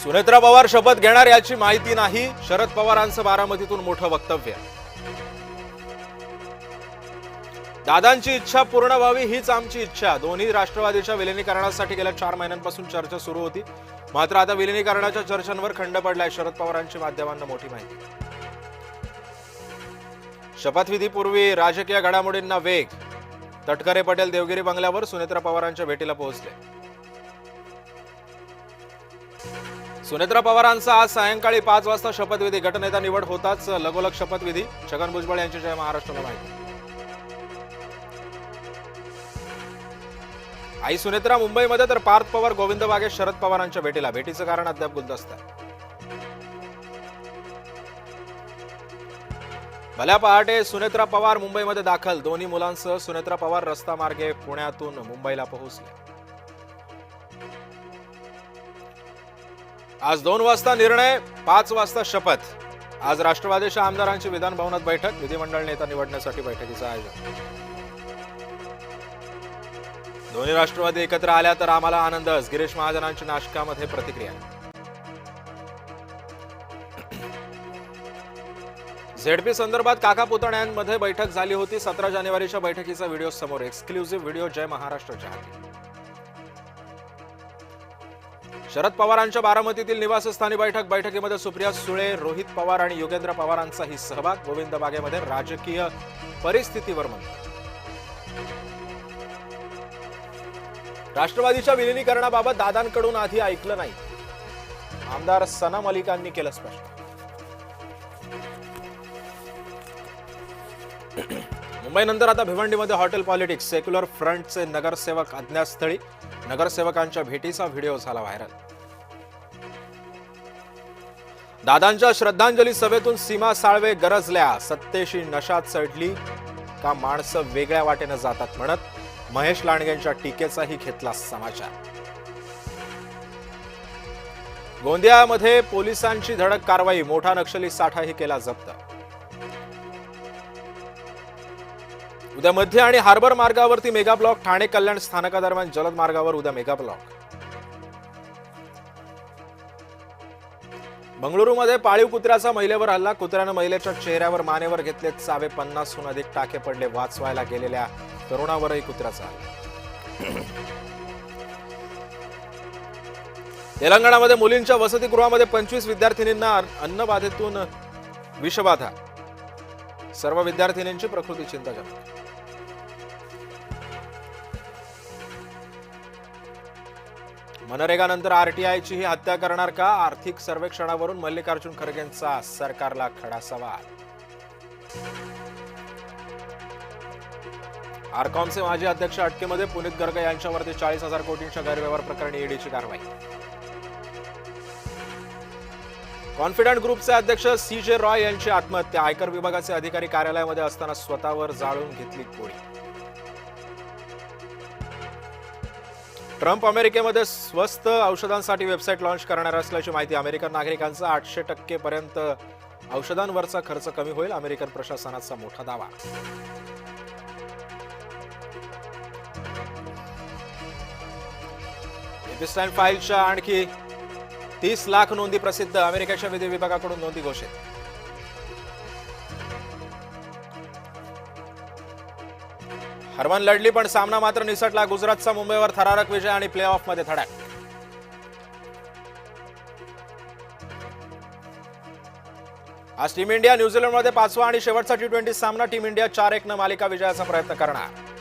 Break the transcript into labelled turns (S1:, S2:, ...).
S1: सुनेत्रा पवार शपथ घेणार याची माहिती नाही, शरद पवारांचं बारामतीतून मोठं वक्तव्य. दादांची इच्छा पूर्ण व्हावी हीच आमची इच्छा. दोन्ही राष्ट्रवादीच्या विलिनीकरणासाठी गेल्या 4 महिन्यांपासून चर्चा सुरू होती, मात्र आता विलिनीकरणाच्या चर्चांवर खंड पडलाय. शरद पवारांची माध्यमांना मोठी माहिती. शपथविधीपूर्वी राजकीय घडामोडींना वेग. तटकरे पटेल देवगिरी बंगल्यावर सुनेत्रा पवारांच्या भेटीला पोहोचले. सुनेत्रा पवारांचा आज सायंकाळी 5 वाजता शपथविधी. गटनेता निवड होताच लगोलग शपथविधी. छगन भुजबळ यांची जय महाराष्ट्राला माहिती. आई सुनेत्रा मुंबईमध्ये तर पार्थ पवार गोविंद बागे शरद पवारांच्या भेटीला. भेटीचं कारण अद्याप गुलदस्त आहे. भल्या पहाटे सुनेत्रा पवार मुंबईमध्ये दाखल. दोन्ही मुलांसह सुनेत्रा पवार रस्ता मार्गे पुण्यातून मुंबईला पोहोचले. आज 2 वाजता निर्णय, 5 वाजता शपथ. आज राष्ट्रवादीच्या आमदारांची विधान भवनात बैठक. विधिमंडळ नेता निवडण्यासाठी बैठकीचं आयोजन. दोन्ही राष्ट्रवादी एकत्र आल्या तर आम्हाला आनंदच. गिरीश महाजनांची नाशकामध्ये प्रतिक्रिया. झेडपी संदर्भात काका पुतण्यांमध्ये बैठक झाली होती. 17 जानेवारीच्या बैठकीचा व्हिडिओ समोर. एक्सक्लुझिव्ह व्हिडिओ जय महाराष्ट्राच्या हाती. शरद पवारांच्या बारामतीतील निवासस्थानी बैठक. बैठकीमध्ये सुप्रिया सुळे, रोहित पवार आणि योगेंद्र पवारांचाही सहभाग. गोविंद बागेमध्ये राजकीय परिस्थितीवर मंथन. राष्ट्रवादीच्या विलिनीकरणाबाबत दादांकडून आधी ऐकलं नाही, आमदार सना मलिकांनी केलं स्पष्ट. मुंबईनंतर आता भिवंडीमध्ये हॉटेल पॉलिटिक्स. सेक्युलर फ्रंटचे नगरसेवक अज्ञातस्थळी. नगरसेवकांच्या भेटीचा व्हिडिओ झाला व्हायरल. दादांच्या श्रद्धांजली सभेतून सीमा साळवे गरजल्या. सत्तेशी नशा चढली का माणसं वेगळ्या वाटेनं जातात म्हणत महेश लांडगेंच्या टीकेचाही घेतला समाचार. गोंदियामध्ये पोलिसांची धडक कारवाई. मोठा नक्षली साठाही केला जप्त. उद्या मध्य आणि harbour मार्गावरती mega block. Thane Kalyan स्थानकादरम्यान जलद मार्गावर उद्या मेगा ब्लॉक. बंगळुरूमध्ये पाळीव कुत्र्याचा महिलेवर हल्ला. कुत्र्यानं महिलेच्या चेहऱ्यावर मानेवर घेतले चावे. 50हून अधिक टाके पडले. वाचवायला गेलेल्या तरुणावरही कुत्र्याचा हल्ला. तेलंगणामध्ये मुलींच्या वसतिगृहामध्ये 25 विद्यार्थिनींना अन्नबाधेतून विषबाधा. सर्व विद्यार्थिनींची प्रकृती चिंताजनक. मनरेगानंतर आरटीआयची ही हत्या करणार का? आर्थिक सर्वेक्षणावरून मल्लिकार्जुन खरगेंचा सरकारला खडा सवाल. आरकॉमचे माजी अध्यक्ष अटकेमध्ये. पुनीत गर्ग यांच्यावरती 40,000 कोटींच्या गैरव्यवहार प्रकरणी ईडीची कारवाई. कॉन्फिडंट ग्रुपचे अध्यक्ष CJ रॉय यांची आत्महत्या. आयकर विभागाचे अधिकारी कार्यालयामध्ये असताना स्वतःवर जाळून घेतली गोळी. ट्रम्प अमेरिकेमध्ये स्वस्त औषधांसाठी वेबसाईट लॉन्च करणार असल्याची माहिती. अमेरिकन नागरिकांचा 800% पर्यंत औषधांवरचा खर्च कमी होईल. अमेरिकन प्रशासनाचा मोठा दावा. एपिस्टाईन फाईलच्या आणखी 30 लाख नोंदी प्रसिद्ध. अमेरिकेच्या विधी विभागाकडून नोंदी घोषित. हरमन लढली पण सामना मात्र निसटला. गुजरातचा मुंबईवर थरारक विजय आणि प्ले ऑफमध्ये धडक. आज टीम इंडिया न्यूझीलंडमध्ये 5वा आणि शेवटचा T20 सामना. टीम इंडिया 4-1 मालिका विजयाचा प्रयत्न करणार.